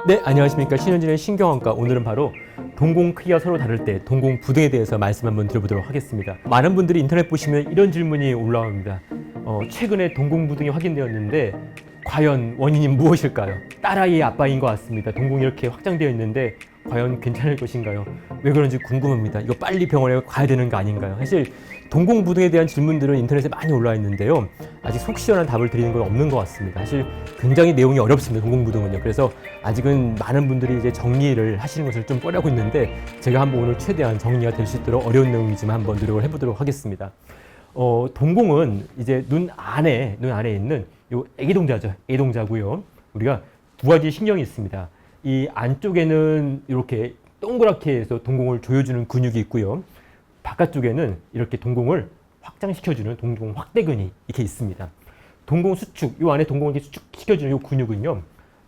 네, 안녕하십니까. 신현진의 신경원과. 오늘은 바로 동공 크기가 서로 다를 때 동공 부등에 대해서 말씀 한번 드려보도록 하겠습니다. 많은 분들이 인터넷 보시면 이런 질문이 올라옵니다. 최근에 동공 부등이 확인되었는데 과연 원인이 무엇일까요? 딸아이의 아빠인 것 같습니다. 동공이 이렇게 확장되어 있는데 과연 괜찮을 것인가요? 왜 그런지 궁금합니다. 이거 빨리 병원에 가야 되는 거 아닌가요? 사실 동공 부등에 대한 질문들은 인터넷에 많이 올라와 있는데요. 아직 속 시원한 답을 드리는 건 없는 것 같습니다. 사실 굉장히 내용이 어렵습니다. 동공 부등은요. 그래서 아직은 많은 분들이 이제 정리를 하시는 것을 좀 꺼려고 있는데 제가 한번 오늘 최대한 정리가 될 수 있도록 어려운 내용이지만 한번 노력을 해보도록 하겠습니다. 동공은 이제 눈 안에 있는 요 애기동자죠. 애기동자고요. 우리가 두 가지 신경이 있습니다. 이 안쪽에는 이렇게 동그랗게 해서 동공을 조여주는 근육이 있고요. 바깥쪽에는 이렇게 동공을 확장시켜주는 동공 확대근이 이렇게 있습니다. 동공 수축, 요 안에 동공을 이렇게 수축시켜주는 요 근육은요,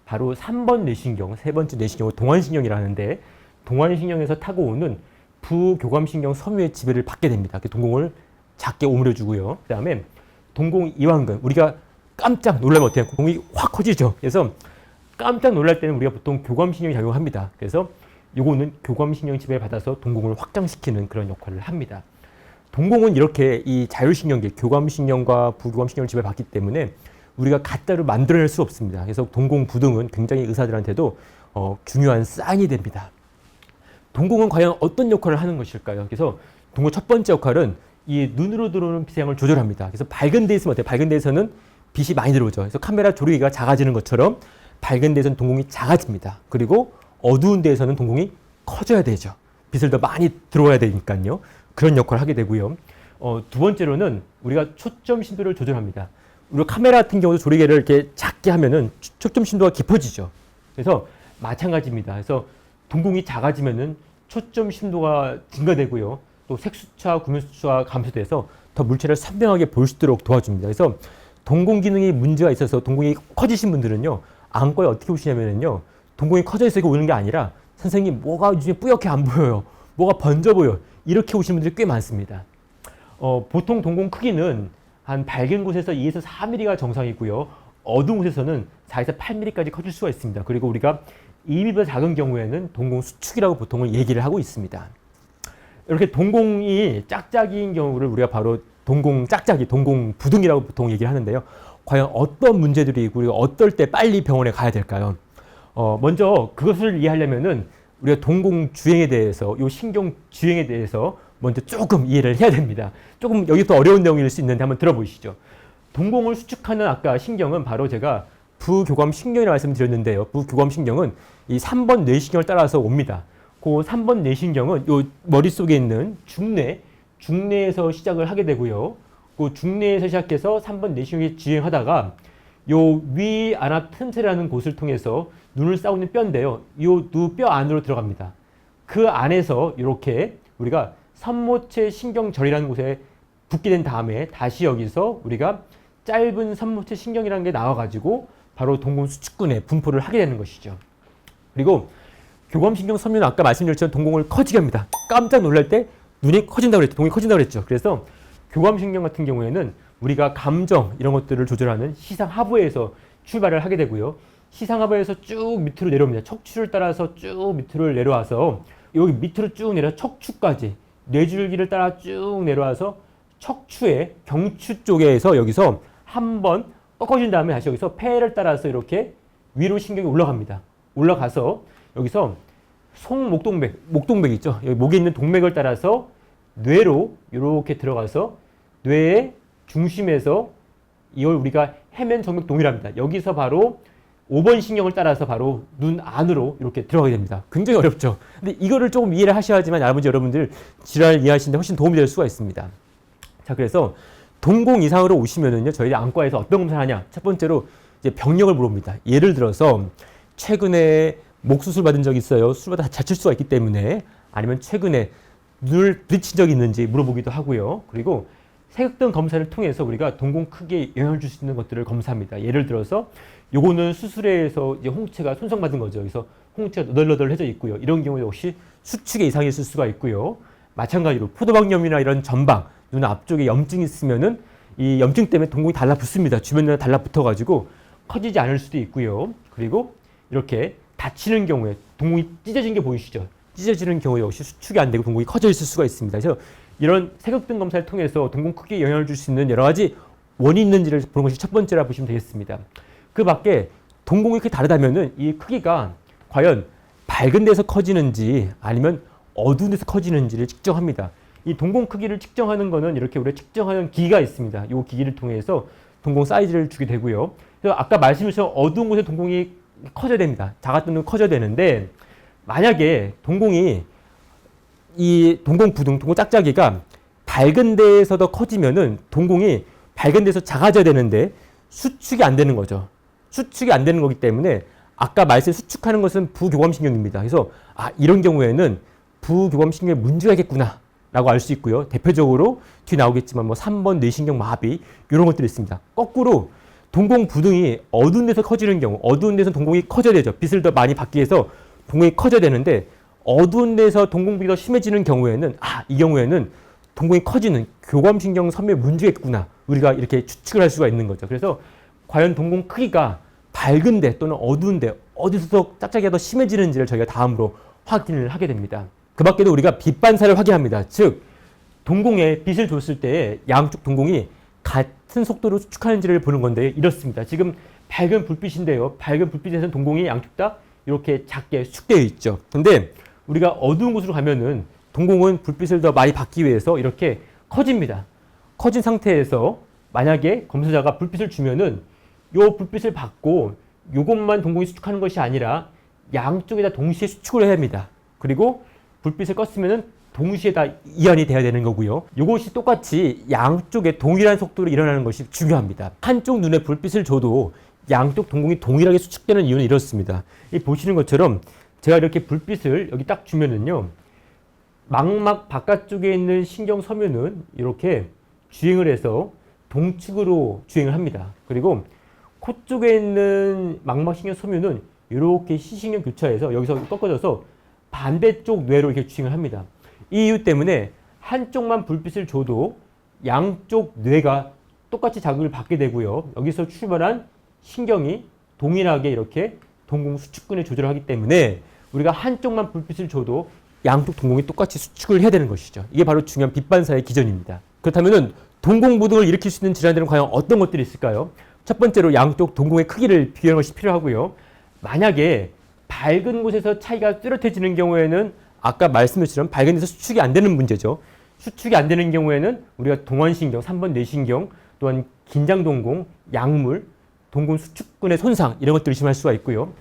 바로 3번 뇌신경, 세 번째 뇌신경을 동안신경이라는데, 동안신경에서 타고 오는 부교감신경 섬유의 지배를 받게 됩니다. 동공을 작게 오므려주고요. 그 다음에 동공 이완근, 우리가 깜짝 놀라면 어때요? 동공이 확 커지죠. 그래서 깜짝 놀랄 때는 우리가 보통 교감신경이 작용합니다. 그래서 요거는 교감신경 지배를 받아서 동공을 확장시키는 그런 역할을 합니다. 동공은 이렇게 이 자율신경계, 교감신경과 부교감신경을 지배받기 때문에 우리가 가짜로 만들어낼 수 없습니다. 그래서 동공 부등은 굉장히 의사들한테도 중요한 사인이 됩니다. 동공은 과연 어떤 역할을 하는 것일까요? 그래서 동공 첫 번째 역할은 이 눈으로 들어오는 빛의 양을 조절합니다. 그래서 밝은 데 있으면 어때요? 밝은 데에서는 빛이 많이 들어오죠. 그래서 카메라 조리개가 작아지는 것처럼 밝은 데에서는 동공이 작아집니다. 그리고 어두운 데에서는 동공이 커져야 되죠. 빛을 더 많이 들어와야 되니까요. 그런 역할을 하게 되고요. 두 번째로는 우리가 초점 심도를 조절합니다. 우리가 카메라 같은 경우도 조리개를 이렇게 작게 하면은 초점 심도가 깊어지죠. 그래서 마찬가지입니다. 그래서 동공이 작아지면은 초점 심도가 증가되고요. 또 색수차, 구면수차가 감소돼서 더 물체를 선명하게 볼 수 있도록 도와줍니다. 그래서 동공 기능이 문제가 있어서 동공이 커지신 분들은요, 안과에 어떻게 오시냐면요, 동공이 커져 있어서 오는 게 아니라 선생님 뭐가 요즘에 뿌옇게 안 보여요, 뭐가 번져 보여, 이렇게 오시는 분들이 꽤 많습니다. 보통 동공 크기는 한 밝은 곳에서 2에서 4mm가 정상이고요, 어두운 곳에서는 4에서 8mm까지 커질 수가 있습니다. 그리고 우리가 2mm보다 작은 경우에는 동공 수축이라고 보통은 얘기를 하고 있습니다. 이렇게 동공이 짝짝이인 경우를 우리가 바로 동공 짝짝이, 동공 부등이라고 보통 얘기를 하는데요. 과연 어떤 문제들이 있고 우리가 어떨 때 빨리 병원에 가야 될까요? 먼저 그것을 이해하려면은 우리가 동공 주행에 대해서, 요 신경 주행에 대해서 먼저 조금 이해를 해야 됩니다. 조금 여기서 어려운 내용일 수 있는데 한번 들어보시죠. 동공을 수축하는 아까 신경은 바로 제가 부교감신경이라고 말씀드렸는데요. 부교감신경은 이 3번 뇌신경을 따라서 옵니다. 그 3번 뇌신경은 요 머릿속에 있는 중뇌에서 시작을 하게 되고요. 그 중뇌에서 시작해서 3번 뇌신경이 주행하다가 요 위 안압 틈새라는 곳을 통해서 눈을 싸우는 뼈인데요. 요 누 뼈 안으로 들어갑니다. 그 안에서 이렇게 우리가 선모체 신경절이라는 곳에 붙게 된 다음에 다시 여기서 우리가 짧은 선모체 신경이라는 게 나와가지고 바로 동공 수축근에 분포를 하게 되는 것이죠. 그리고 교감신경 섬유는 아까 말씀드린 것처럼 동공을 커지게 합니다. 깜짝 놀랄 때 눈이 커진다고 그랬죠. 동공이 커진다고 그랬죠. 그래서 교감신경 같은 경우에는 우리가 감정 이런 것들을 조절하는 시상하부에서 출발을 하게 되고요. 시상하부에서 쭉 밑으로 내려옵니다. 척추를 따라서 쭉 밑으로 내려와서 여기 밑으로 쭉 내려 척추까지 뇌줄기를 따라 쭉 내려와서 척추의 경추 쪽에서 여기서 한번 꺾어준 다음에 다시 여기서 폐를 따라서 이렇게 위로 신경이 올라갑니다. 올라가서 여기서 목동맥 있죠. 여기 목에 있는 동맥을 따라서 뇌로 이렇게 들어가서 뇌의 중심에서 이걸 우리가 해면정맥동이랍니다. 여기서 바로 5번 신경을 따라서 바로 눈 안으로 이렇게 들어가게 됩니다. 굉장히 어렵죠. 근데 이거를 조금 이해를 하셔야지만 여러분들 질환을 이해하시는데 훨씬 도움이 될 수가 있습니다. 자, 그래서 동공 이상으로 오시면은요, 저희 안과에서 어떤 검사를 하냐? 첫 번째로 이제 병력을 물어봅니다. 예를 들어서 최근에 목 수술 받은 적 있어요. 수술받아 다칠 수가 있기 때문에, 아니면 최근에 눈을 부딪힌 적이 있는지 물어보기도 하고요. 그리고 색등 검사를 통해서 우리가 동공 크기에 영향을 줄 수 있는 것들을 검사합니다. 예를 들어서 요거는 수술에서 이제 홍채가 손상받은 거죠. 그래서 홍채가 너덜너덜해져 있고요. 이런 경우에 역시 수축에 이상이 있을 수가 있고요. 마찬가지로 포도막염이나 이런 전방, 눈 앞쪽에 염증이 있으면은 이 염증 때문에 동공이 달라붙습니다. 주변에 달라붙어가지고 커지지 않을 수도 있고요. 그리고 이렇게 다치는 경우에 동공이 찢어진 게 보이시죠? 찢어지는 경우에 역시 수축이 안 되고 동공이 커져 있을 수가 있습니다. 그래서 이런 색역등 검사를 통해서 동공 크기에 영향을 줄 수 있는 여러 가지 원인이 있는지를 보는 것이 첫 번째라 보시면 되겠습니다. 그 밖에 동공이 크게 다르다면은 이 크기가 과연 밝은 데서 커지는지 아니면 어두운 데서 커지는지를 측정합니다. 이 동공 크기를 측정하는 거는 이렇게 우리가 측정하는 기기가 있습니다. 이 기기를 통해서 동공 사이즈를 주게 되고요. 그래서 아까 말씀드린 어두운 곳에 동공이 커져야 됩니다. 작았던 건 커져야 되는데 만약에 동공이 이 동공 부등, 동공 짝짝이가 밝은 데에서 더 커지면은 동공이 밝은 데서 작아져야 되는데 수축이 안 되는 거죠. 수축이 안 되는 거기 때문에 아까 말씀 수축하는 것은 부교감신경입니다. 그래서 이런 경우에는 부교감신경에 문제가 있겠구나 라고 알 수 있고요. 대표적으로 뒤에 나오겠지만 3번 뇌신경 마비 이런 것들이 있습니다. 거꾸로 동공 부등이 어두운 데서 커지는 경우, 어두운 데서 동공이 커져야 되죠. 빛을 더 많이 받기 위해서 동공이 커져야 되는데 어두운 데서 동공 부위가 더 심해지는 경우에는 이 경우에는 동공이 커지는 교감신경 섬유에 문제가 있구나. 우리가 이렇게 추측을 할 수가 있는 거죠. 그래서 과연 동공 크기가 밝은 데 또는 어두운 데 어디서 더 짝짝이가 더 심해지는지를 저희가 다음으로 확인을 하게 됩니다. 그 밖에도 우리가 빛 반사를 확인합니다. 즉 동공에 빛을 줬을 때 양쪽 동공이 같은 속도로 수축하는지를 보는 건데 이렇습니다. 지금 밝은 불빛인데요. 밝은 불빛에서는 동공이 양쪽 다 이렇게 작게 수축되어 있죠. 근데 우리가 어두운 곳으로 가면은 동공은 불빛을 더 많이 받기 위해서 이렇게 커집니다. 커진 상태에서 만약에 검사자가 불빛을 주면은 요 불빛을 받고 요것만 동공이 수축하는 것이 아니라 양쪽에다 동시에 수축을 해야 합니다. 그리고 불빛을 껐으면은 동시에 다 이완이 돼야 되는 거고요. 이것이 똑같이 양쪽에 동일한 속도로 일어나는 것이 중요합니다. 한쪽 눈에 불빛을 줘도 양쪽 동공이 동일하게 수축되는 이유는 이렇습니다. 이 보시는 것처럼 제가 이렇게 불빛을 여기 딱 주면은요. 망막 바깥쪽에 있는 신경 섬유는 이렇게 주행을 해서 동측으로 주행을 합니다. 그리고 코 쪽에 있는 망막 신경 섬유는 이렇게 시신경 교차해서 여기서 꺾어져서 반대쪽 뇌로 이렇게 주행을 합니다. 이 이유 때문에 한쪽만 불빛을 줘도 양쪽 뇌가 똑같이 자극을 받게 되고요. 여기서 출발한 신경이 동일하게 이렇게 동공 수축근을 조절하기 때문에 우리가 한쪽만 불빛을 줘도 양쪽 동공이 똑같이 수축을 해야 되는 것이죠. 이게 바로 중요한 빛 반사의 기전입니다. 그렇다면 동공 부등을 일으킬 수 있는 질환들은 과연 어떤 것들이 있을까요? 첫 번째로 양쪽 동공의 크기를 비교하는 것이 필요하고요. 만약에 밝은 곳에서 차이가 뚜렷해지는 경우에는 아까 말씀드렸던 밝은 데서 수축이 안 되는 문제죠. 수축이 안 되는 경우에는 우리가 동완신경, 3번 뇌신경, 또한 긴장동공, 약물, 동공 수축근의 손상 이런 것들을 의심할 수가 있고요.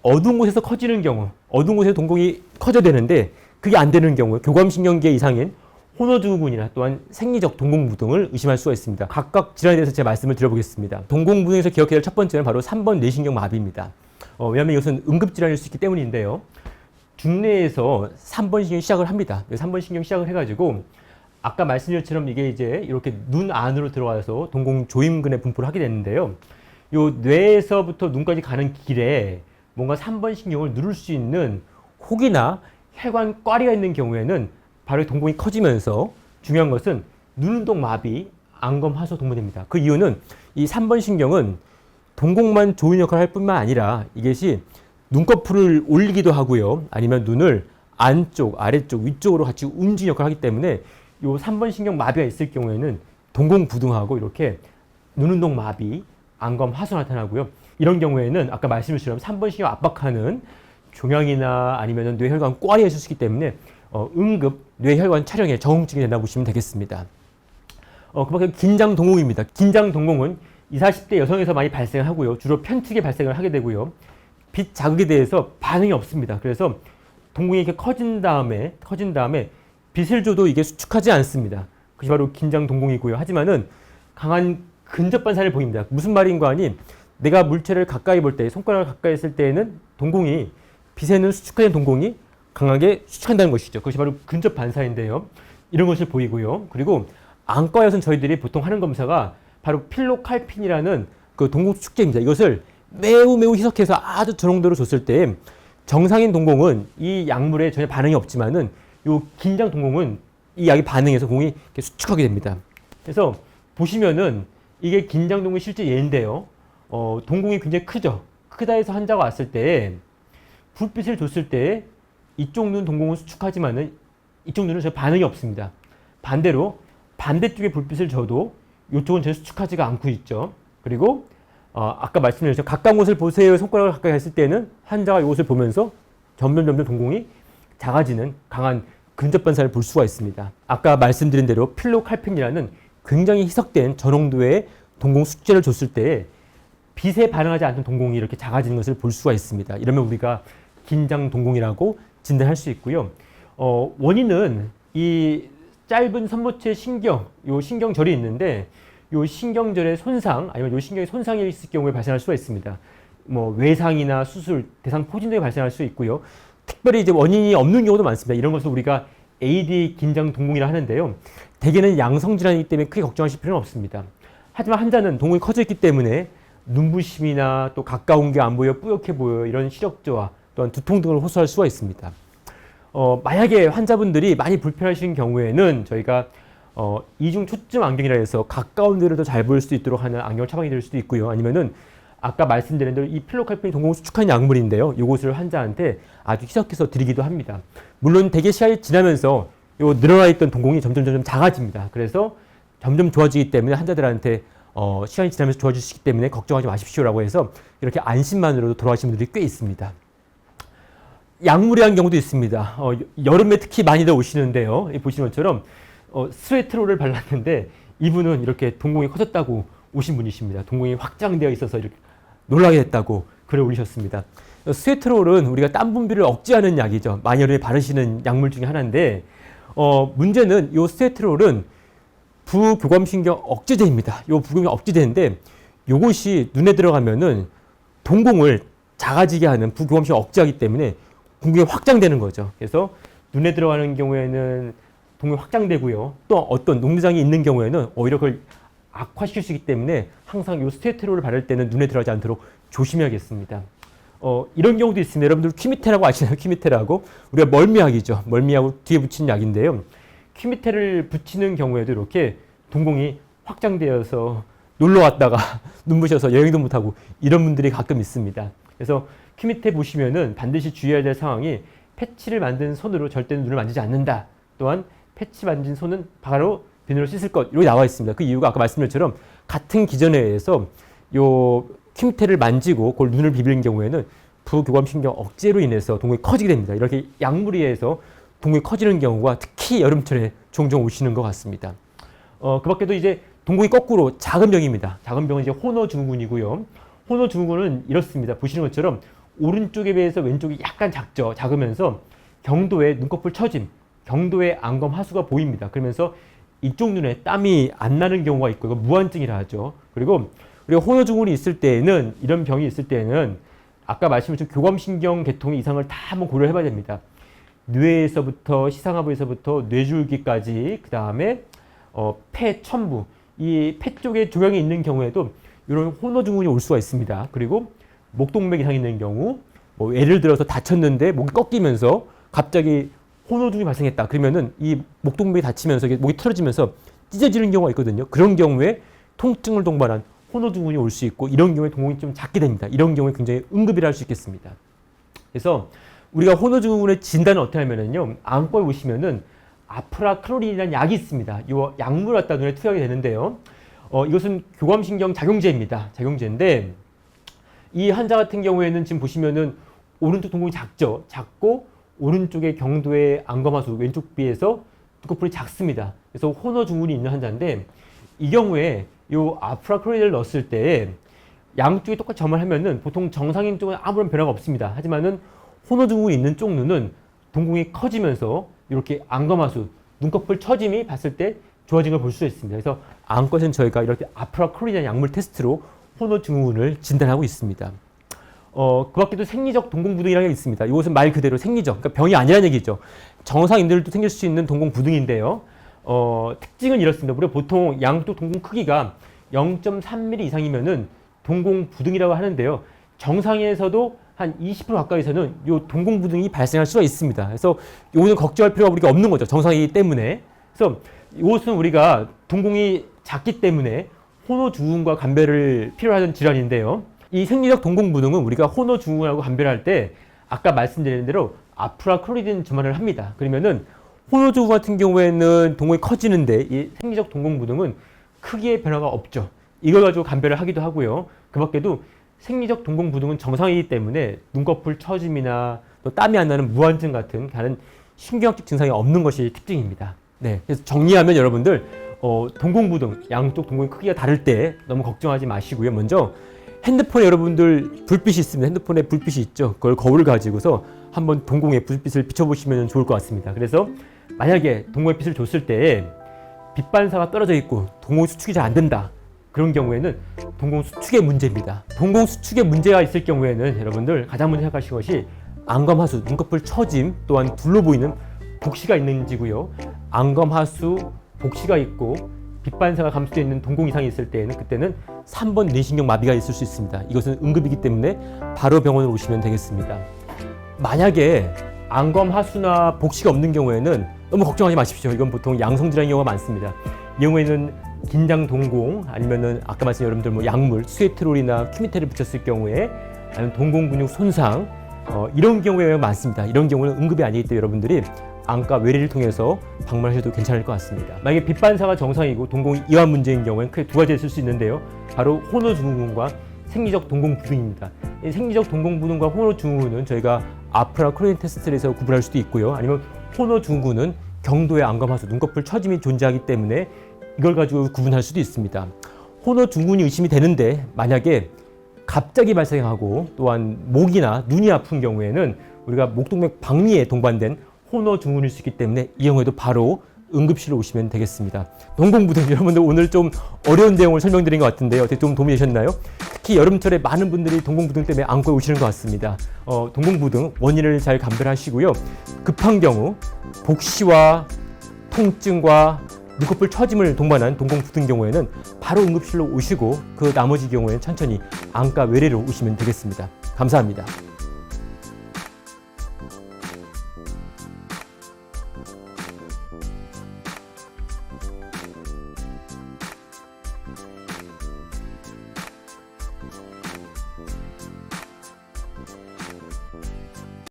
어두운 곳에서 커지는 경우, 어두운 곳에서 동공이 커져야 되는데 그게 안 되는 경우 교감신경계 이상인 혼어증후군이나 또한 생리적 동공부등을 의심할 수가 있습니다. 각각 질환에 대해서 제가 말씀을 드려보겠습니다. 동공부등에서 기억해야 될 첫 번째는 바로 3번 뇌신경 마비입니다. 왜냐하면 이것은 응급질환일 수 있기 때문인데요. 중뇌에서 3번 신경이 시작을 합니다. 3번 신경이 시작을 해가지고 아까 말씀드린 것처럼 이게 이제 이렇게 눈 안으로 들어가서 동공 조임근에 분포를 하게 되는데요. 요 뇌에서부터 눈까지 가는 길에 뭔가 3번 신경을 누를 수 있는 혹이나 혈관 꽈리가 있는 경우에는 바로 동공이 커지면서 중요한 것은 눈운동 마비, 안검 하소 동반됩니다. 그 이유는 이 3번 신경은 동공만 조인 역할을 할 뿐만 아니라 이것이 눈꺼풀을 올리기도 하고요. 아니면 눈을 안쪽, 아래쪽, 위쪽으로 같이 움직이는 역할을 하기 때문에 이 3번 신경 마비가 있을 경우에는 동공 부등하고 이렇게 눈운동 마비, 안검 하소 나타나고요. 이런 경우에는 아까 말씀드린 3번 신경 압박하는 종양이나 아니면 뇌혈관 꽈리가 있을 수 있기 때문에 응급 뇌혈관 촬영에 적응증이 된다고 보시면 되겠습니다. 그 밖에 긴장동공입니다. 긴장동공은 20, 40대 여성에서 많이 발생을 하고요. 주로 편측에 발생을 하게 되고요. 빛 자극에 대해서 반응이 없습니다. 그래서 동공이 이렇게 커진 다음에 빛을 줘도 이게 수축하지 않습니다. 그것이 바로 긴장동공이고요. 하지만은 강한 근접 반사를 보입니다. 무슨 말인가 하니 내가 물체를 가까이 볼 때, 손가락을 가까이 했을 때에는 동공이 빛에는 수축하는 동공이 강하게 수축한다는 것이죠. 그것이 바로 근접 반사인데요. 이런 것을 보이고요. 그리고 안과에서는 저희들이 보통 하는 검사가 바로 필로칼핀이라는 그 동공 수축제입니다. 이것을 매우 희석해서 아주 저 정도로 줬을 때 정상인 동공은 이 약물에 전혀 반응이 없지만은 요 긴장 동공은 이 약이 반응해서 공이 이렇게 수축하게 됩니다. 그래서 보시면은 이게 긴장 동공의 실제 예인데요. 동공이 굉장히 크죠. 크다 해서 환자가 왔을 때 불빛을 줬을 때 이쪽 눈 동공은 수축하지만은 이쪽 눈은 전혀 반응이 없습니다. 반대로 반대쪽에 불빛을 줘도 이쪽은 전혀 수축하지가 않고 있죠. 그리고 아까 말씀드렸죠. 가까운 곳을 보세요. 손가락을 가까이 했을 때는 환자가 이곳을 보면서 점점 동공이 작아지는 강한 근접 반사를 볼 수가 있습니다. 아까 말씀드린 대로 필로칼펜이라는 굉장히 희석된 저농도의 동공 숙제를 줬을 때 빛에 반응하지 않는 동공이 이렇게 작아지는 것을 볼 수가 있습니다. 이러면 우리가 긴장 동공이라고 진단할 수 있고요. 원인은 이 짧은 선모체 신경, 요 신경절이 있는데 요 신경절의 손상 아니면 요 신경의 손상이 있을 경우에 발생할 수가 있습니다. 뭐 외상이나 수술, 대상 포진 등이 발생할 수 있고요. 특별히 이제 원인이 없는 경우도 많습니다. 이런 것을 우리가 AD 긴장 동공이라 하는데요. 대개는 양성 질환이기 때문에 크게 걱정하실 필요는 없습니다. 하지만 환자는 동공이 커져 있기 때문에 눈부심이나 또 가까운 게 안 보여 뿌옇게 보여 이런 시력저하 또한 두통 등을 호소할 수가 있습니다. 만약에 환자분들이 많이 불편하신 경우에는 저희가 이중 초점 안경이라 해서 가까운 데를 더 잘 보일 수 있도록 하는 안경을 처방해 드릴 수도 있고요. 아니면은 아까 말씀드린 대로 이 필로칼펜이 동공을 수축하는 약물인데요. 이것을 환자한테 아주 희석해서 드리기도 합니다. 물론 대개 시간이 지나면서 요 늘어나 있던 동공이 점점 작아집니다. 그래서 점점 좋아지기 때문에 환자들한테 시간이 지나면서 좋아지시기 때문에 걱정하지 마십시오라고 해서 이렇게 안심만으로도 돌아가신 분들이 꽤 있습니다. 약물이한 경우도 있습니다. 여름에 특히 많이들 오시는데요. 보시는 것처럼 스웨트롤을 발랐는데 이분은 이렇게 동공이 커졌다고 오신 분이십니다. 동공이 확장되어 있어서 이렇게 놀라게 됐다고 글을 올리셨습니다. 스웨트롤은 우리가 땀 분비를 억제하는 약이죠. 많이 여름에 바르시는 약물 중에 하나인데 문제는 이 스웨트롤은 부교감신경 억제제입니다. 이 부교감신경 억제제인데 이것이 눈에 들어가면은 동공을 작아지게 하는 부교감신경 억제하기 때문에 동공이 확장되는 거죠. 그래서 눈에 들어가는 경우에는 동공이 확장되고요. 또 어떤 녹내장이 있는 경우에는 오히려 그걸 악화시킬 수 있기 때문에 항상 이 스테로이드를 바를 때는 눈에 들어가지 않도록 조심해야겠습니다. 이런 경우도 있습니다. 여러분들 퀴미테라고 아시나요? 퀴미테라고 우리가 멀미약이죠. 멀미약을 뒤에 붙이는 약인데요. 퀴미테를 붙이는 경우에도 이렇게 동공이 확장되어서 놀러 왔다가 눈부셔서 여행도 못하고 이런 분들이 가끔 있습니다. 그래서 퀴미테 보시면은 반드시 주의해야 될 상황이 패치를 만든 손으로 절대 눈을 만지지 않는다. 또한 패치 만진 손은 바로 비누로 씻을 것 이렇게 나와 있습니다. 그 이유가 아까 말씀드린 것처럼 같은 기전에 의해서 요 퀴미테를 만지고 그걸 눈을 비비는 경우에는 부교감신경 억제로 인해서 동공이 커지게 됩니다. 이렇게 약물에 의해서 동공이 커지는 경우가 특히 여름철에 종종 오시는 것 같습니다. 그 밖에도 이제 동공이 거꾸로 작은 병입니다. 작은 병은 이제 호너 증후군이고요. 호너 증후군은 이렇습니다. 보시는 것처럼 오른쪽에 비해서 왼쪽이 약간 작죠. 작으면서 경도에 눈꺼풀 처짐, 경도에 안검 하수가 보입니다. 그러면서 이쪽 눈에 땀이 안 나는 경우가 있고 이거 무한증이라 하죠. 그리고 우리가 호너 증후군이 있을 때에는 이런 병이 있을 때에는 아까 말씀드린 교감신경 계통의 이상을 다 한번 고려해 봐야 됩니다. 뇌에서부터 시상하부에서부터 뇌줄기까지 그 다음에 폐, 천부 이 폐 쪽에 종양이 있는 경우에도 이런 호너 증후군이 올 수가 있습니다. 그리고 목동맥 이상이 있는 경우 뭐 예를 들어서 다쳤는데 목이 꺾이면서 갑자기 호너 증후군이 발생했다. 그러면은 이 목동맥이 다치면서 목이 틀어지면서 찢어지는 경우가 있거든요. 그런 경우에 통증을 동반한 호너 증후군이 올 수 있고 이런 경우에 동공이 좀 작게 됩니다. 이런 경우에 굉장히 응급이라 할 수 있겠습니다. 그래서 우리가 호너 증후군의 진단은 어떻게 하면은요. 안과에 오시면은 아프라클로린이라는 약이 있습니다. 이 약물을 갖다 눈에 투여하게 되는데요. 이것은 교감신경 작용제입니다. 작용제인데 이 환자 같은 경우에는 지금 보시면은 오른쪽 동공이 작죠. 작고 오른쪽의 경도의 안검하수 왼쪽 비에서 눈꺼풀이 작습니다. 그래서 호너 증후군이 있는 환자인데 이 경우에 이 아프라클로린을 넣었을 때 양쪽이 똑같이 점을 하면은 보통 정상인 쪽은 아무런 변화가 없습니다. 하지만은 호너 증후군이 있는 쪽 눈은 동공이 커지면서 이렇게 안검하수, 눈꺼풀 처짐이 봤을 때 좋아진 걸 볼 수 있습니다. 그래서 안과에서는 저희가 이렇게 아프라클로린이라는 약물 테스트로 호너 증후군을 진단하고 있습니다. 그 밖에도 생리적 동공부등이라는 게 있습니다. 이것은 말 그대로 생리적, 그러니까 병이 아니라는 얘기죠. 정상인들도 생길 수 있는 동공부등인데요. 특징은 이렇습니다. 우리가 보통 양쪽 동공 크기가 0.3mm 이상이면은 동공부등이라고 하는데요. 정상에서도 한 20% 가까이서는 이 동공부등이 발생할 수가 있습니다. 그래서 이거는 걱정할 필요가 우리가 없는 거죠. 정상이기 때문에. 그래서 이것은 우리가 동공이 작기 때문에 호너 증후군과 감별을 필요로 하는 질환인데요. 이 생리적 동공부등은 우리가 호너 증후군하고 감별할 때 아까 말씀드린 대로 아프라 클로리딘 주만을 합니다. 그러면은 호노주구 같은 경우에는 동공이 커지는데 이 생리적 동공부등은 크기의 변화가 없죠. 이걸 가지고 감별을 하기도 하고요. 그 밖에도 생리적 동공부등은 정상이기 때문에 눈꺼풀 처짐이나 또 땀이 안 나는 무한증 같은 다른 신경학적 증상이 없는 것이 특징입니다. 네, 그래서 정리하면 여러분들 동공부등, 양쪽 동공의 크기가 다를 때 너무 걱정하지 마시고요. 먼저 핸드폰에 여러분들 불빛이 있습니다. 핸드폰에 불빛이 있죠. 그걸 거울을 가지고서 한번 동공에 불빛을 비춰보시면 좋을 것 같습니다. 그래서 만약에 동공에 빛을 줬을 때 빛 반사가 떨어져 있고 동공 수축이 잘 안 된다. 그런 경우에는 동공 수축의 문제입니다. 동공 수축의 문제가 있을 경우에는 여러분들 가장 먼저 생각하실 것이 안검하수, 눈꺼풀 처짐 또한 둘러 보이는 복시가 있는지고요. 안검하수, 복시가 있고 빛 반사가 감소되어 있는 동공 이상이 있을 때에는 그때는 3번 뇌신경 마비가 있을 수 있습니다. 이것은 응급이기 때문에 바로 병원으로 오시면 되겠습니다. 만약에 안검하수나 복시가 없는 경우에는 너무 걱정하지 마십시오. 이건 보통 양성질환의 경우가 많습니다. 이 경우에는 긴장 동공 아니면은 아까 말씀 여러분들 뭐 약물, 스웨트롤이나 큐미테를 붙였을 경우에 아니면 동공 근육 손상 이런 경우에 많습니다. 이런 경우는 응급이 아니기 때문에 여러분들이 안과 외래를 통해서 방문하셔도 괜찮을 것 같습니다. 만약에 빛 반사가 정상이고 동공이 이완 문제인 경우에는 크게 두 가지가 있을 수 있는데요. 바로 호노증후군과 생리적 동공부등입니다. 이 생리적 동공부등과 호노증후군은 저희가 아프라 클로리딘 테스트를 해서 구분할 수도 있고요. 아니면 호노증후군은 경도의 안검하수, 눈꺼풀 처짐이 존재하기 때문에 이걸 가지고 구분할 수도 있습니다. 호노증후군이 의심이 되는데 만약에 갑자기 발생하고 또한 목이나 눈이 아픈 경우에는 우리가 목동맥 박리에 동반된 호노증후군일 수 있기 때문에 이 경우에도 바로 응급실로 오시면 되겠습니다. 동공부등 여러분들 오늘 좀 어려운 내용을 설명드린 것 같은데요. 어떻게 좀 도움이 되셨나요? 특히 여름철에 많은 분들이 동공부등 때문에 안과에 오시는 것 같습니다. 동공부등 원인을 잘 감별하시고요. 급한 경우 복시와 통증과 눈꺼풀 처짐을 동반한 동공부등 경우에는 바로 응급실로 오시고 그 나머지 경우에는 천천히 안과 외래로 오시면 되겠습니다. 감사합니다.